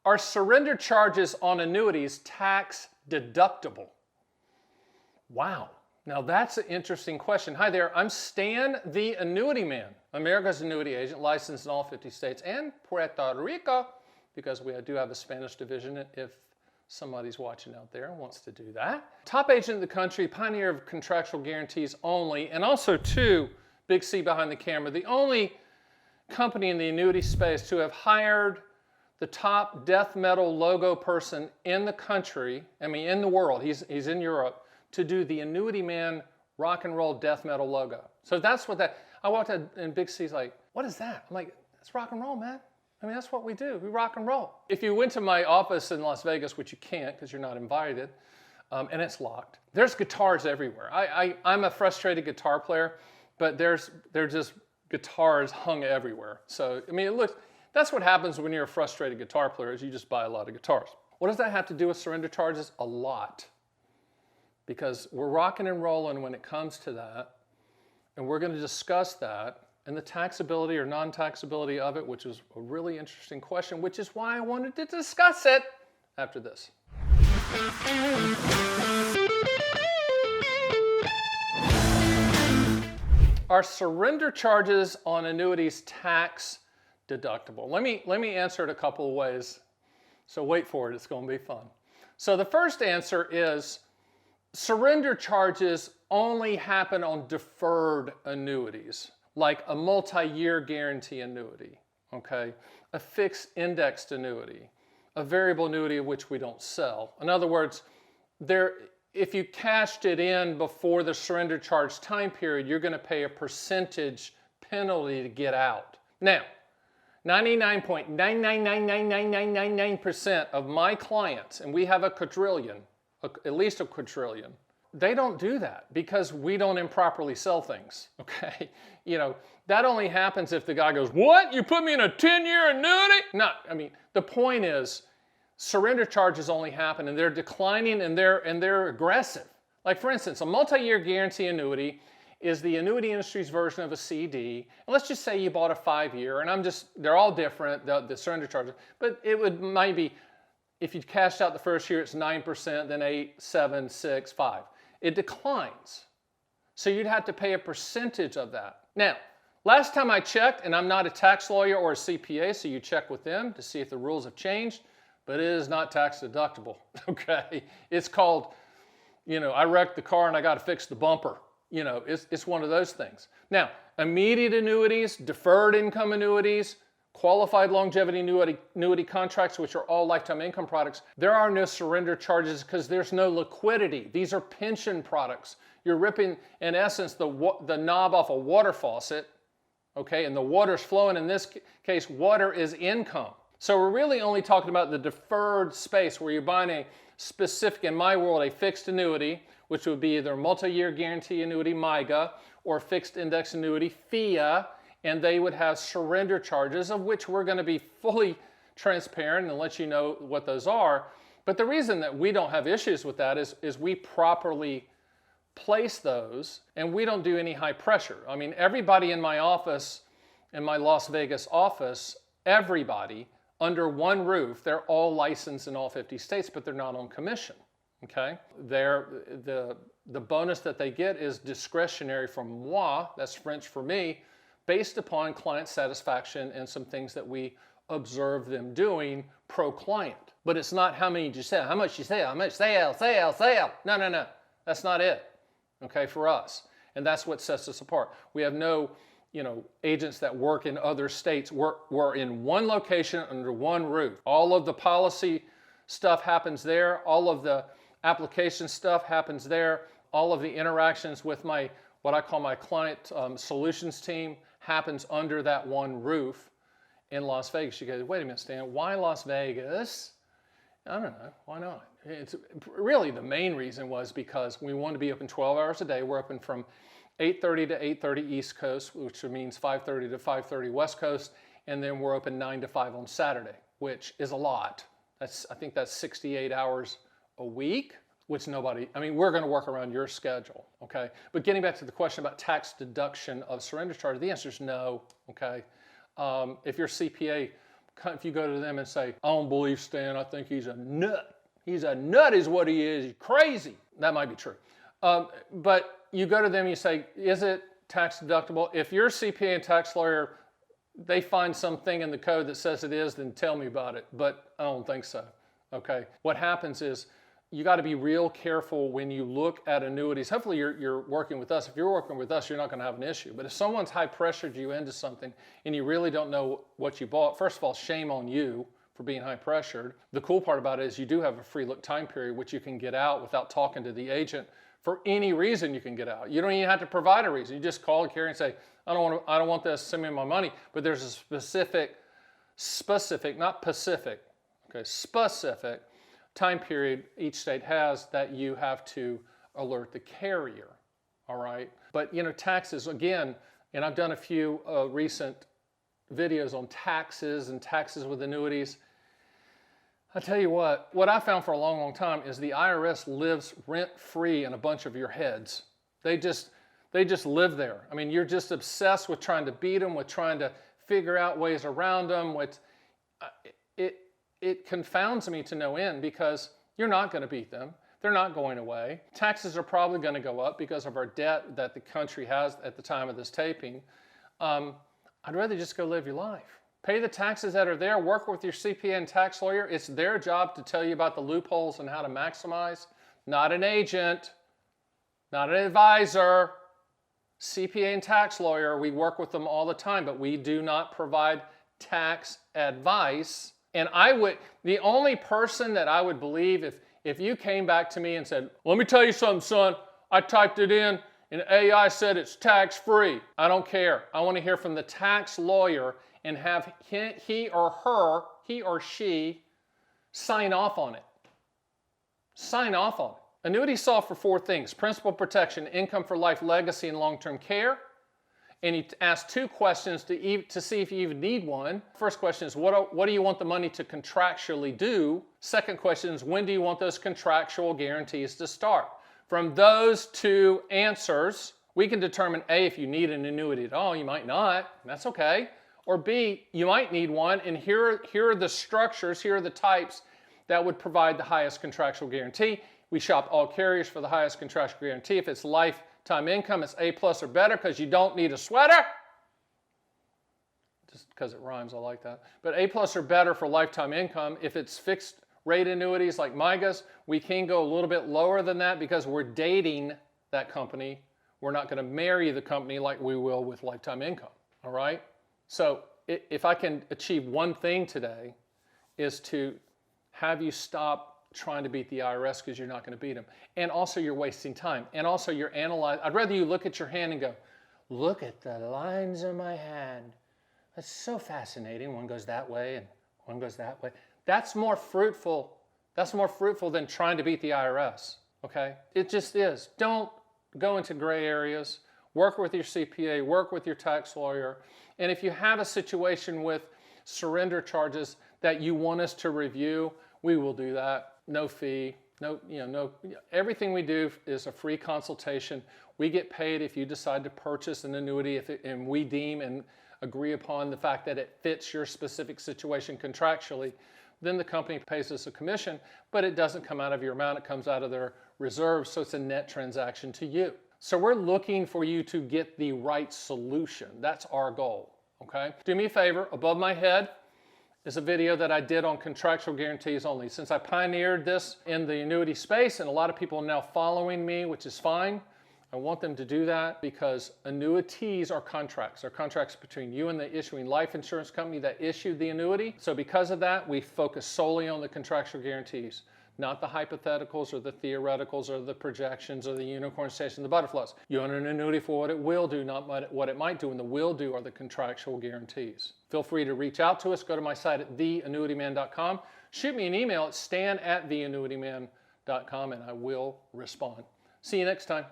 Are surrender charges on annuities tax deductible? Wow. Now that's an interesting question. Hi there, I'm Stan the Annuity Man, America's annuity agent, licensed in all 50 states and Puerto Rico, because we do have a Spanish division if somebody's watching out there and wants to do that. Top agent in the country, pioneer of contractual guarantees only, and also too, big C behind the camera, the only company in the annuity space to have hired the top death metal logo person in the country, I mean in the world, he's in Europe, to do the Annuity Man rock and roll death metal logo. So that's what that, I walked in and Big C's like, what is that? I'm like, that's rock and roll, man. I mean, that's what we do, we rock and roll. If you went to my office in Las Vegas, which you can't because you're not invited, and it's locked, there's guitars everywhere. I'm a frustrated guitar player, but there's just guitars hung everywhere. So, I mean, that's what happens when you're a frustrated guitar player, is you just buy a lot of guitars. What does that have to do with surrender charges? A lot. Because we're rocking and rolling when it comes to that, and we're going to discuss that and the taxability or non-taxability of it, which is a really interesting question, which is why I wanted to discuss it after this. Are surrender charges on annuities tax deductible? Let me answer it a couple of ways. So wait for it, it's going to be fun. So the first answer is surrender charges only happen on deferred annuities, like a multi-year guarantee annuity, okay? A fixed indexed annuity, a variable annuity of which we don't sell. In other words, if you cashed it in before the surrender charge time period, you're going to pay a percentage penalty to get out. Now, 99.9999999% of my clients, and we have a quadrillion, at least a quadrillion, they don't do that because we don't improperly sell things, okay? You know, that only happens if the guy goes, what? You put me in a 10-year annuity? No, I mean, the point is surrender charges only happen and they're declining and they're aggressive. Like for instance, a multi-year guarantee annuity is the annuity industry's version of a CD. And let's just say you bought a 5-year, and they're all different, the surrender charges, but it might be, if you cashed out the first year, it's 9%, then 8, 7, 6, 5. It declines. So you'd have to pay a percentage of that. Now, last time I checked, and I'm not a tax lawyer or a CPA, so you check with them to see if the rules have changed, but it is not tax deductible, okay? It's called, you know, I wrecked the car and I got to fix the bumper. You know, it's one of those things. Now, immediate annuities, deferred income annuities, qualified longevity annuity contracts, which are all lifetime income products, there are no surrender charges because there's no liquidity. These are pension products. You're ripping, in essence, the knob off a water faucet, okay, and the water's flowing. In this case, water is income. So we're really only talking about the deferred space where you're buying a specific, in my world, a fixed annuity, which would be either a multi-year guarantee annuity, MIGA, or fixed index annuity, FIA, and they would have surrender charges, of which we're going to be fully transparent and let you know what those are. But the reason that we don't have issues with that is we properly place those, and we don't do any high pressure. I mean, everybody in my office, in my Las Vegas office, everybody under one roof, they're all licensed in all 50 states, but they're not on commission, okay? The bonus that they get is discretionary from moi, that's French for me, based upon client satisfaction and some things that we observe them doing pro-client. But it's not how many did you sell, how much you sell, how much sale. No. That's not it, okay, for us. And that's what sets us apart. We have no, agents that work in other states. We're in one location under one roof. All of the policy stuff happens there. All of the application stuff happens there. All of the interactions with what I call my client solutions team happens under that one roof in Las Vegas. You go, wait a minute, Stan, why Las Vegas? I don't know, why not? It's really the main reason was because we wanted to be open 12 hours a day. We're open from 8:30 to 8:30 East Coast, which means 5:30 to 5:30 West Coast, and then we're open 9 to 5 on Saturday, which is a lot. I think that's 68 hours a week, which we're going to work around your schedule, okay? But getting back to the question about tax deduction of surrender charge, the answer is no, okay? If your CPA if you go to them and say, I don't believe Stan, I think he's a nut. He's a nut is what he is. He's crazy. That might be true. But you go to them and you say, is it tax deductible? If your CPA and tax lawyer, they find something in the code that says it is, then tell me about it. But I don't think so. Okay. What happens is you got to be real careful when you look at annuities. Hopefully you're working with us. If you're working with us, you're not going to have an issue. But if someone's high pressured you into something and you really don't know what you bought, first of all, shame on you for being high pressured. The cool part about it is you do have a free look time period, which you can get out without talking to the agent. For any reason you can get out. You don't even have to provide a reason. You just call the carrier and say, I don't want this, send me my money. But there's a specific, not Pacific, okay, specific time period each state has that you have to alert the carrier, all right? But taxes, again, and I've done a few recent videos on taxes and taxes with annuities. I tell you what I found for a long, long time is the IRS lives rent-free in a bunch of your heads. They just live there. I mean, you're just obsessed with trying to beat them, with trying to figure out ways around them. It confounds me to no end because you're not going to beat them. They're not going away. Taxes are probably going to go up because of our debt that the country has at the time of this taping. I'd rather just go live your life. Pay the taxes that are there, work with your CPA and tax lawyer. It's their job to tell you about the loopholes and how to maximize. Not an agent, not an advisor. CPA and tax lawyer, we work with them all the time, but we do not provide tax advice. And the only person that I would believe if you came back to me and said, let me tell you something, son, I typed it in and AI said it's tax-free. I don't care. I want to hear from the tax lawyer and have he or she sign off on it. Sign off on it. Annuities solve for 4 things: principal protection, income for life, legacy, and long-term care. And you ask 2 questions to see if you even need one. First question is, what do you want the money to contractually do? Second question is, when do you want those contractual guarantees to start? From those 2 answers, we can determine A, if you need an annuity at all. You might not. That's okay. Or B, you might need one, and here are the structures, here are the types that would provide the highest contractual guarantee. We shop all carriers for the highest contractual guarantee. If it's lifetime income, it's A+ or better because you don't need a sweater. Just because it rhymes, I like that. But A+ or better for lifetime income. If it's fixed rate annuities like MIGAs, we can go a little bit lower than that because we're dating that company. We're not going to marry the company like we will with lifetime income, all right? So if I can achieve one thing today is to have you stop trying to beat the IRS because you're not going to beat them. And also you're wasting time. And also you're analyzing. I'd rather you look at your hand and go, look at the lines of my hand. That's so fascinating. One goes that way and one goes that way. That's more fruitful. That's more fruitful than trying to beat the IRS. Okay? It just is. Don't go into gray areas. Work with your CPA. Work with your tax lawyer. And if you have a situation with surrender charges that you want us to review, we will do that. No fee. Everything we do is a free consultation. We get paid if you decide to purchase an annuity and we deem and agree upon the fact that it fits your specific situation contractually. Then the company pays us a commission, but it doesn't come out of your amount. It comes out of their reserves, so it's a net transaction to you. So we're looking for you to get the right solution. That's our goal, okay? Do me a favor, above my head is a video that I did on contractual guarantees only. Since I pioneered this in the annuity space and a lot of people are now following me, which is fine, I want them to do that because annuities are contracts. They're contracts between you and the issuing life insurance company that issued the annuity. So because of that, we focus solely on the contractual guarantees, not the hypotheticals or the theoreticals or the projections or the unicorn station, the butterflies. You own an annuity for what it will do, not what it might do, and the will do are the contractual guarantees. Feel free to reach out to us. Go to my site at theannuityman.com. Shoot me an email at stan@theannuityman.com and I will respond. See you next time.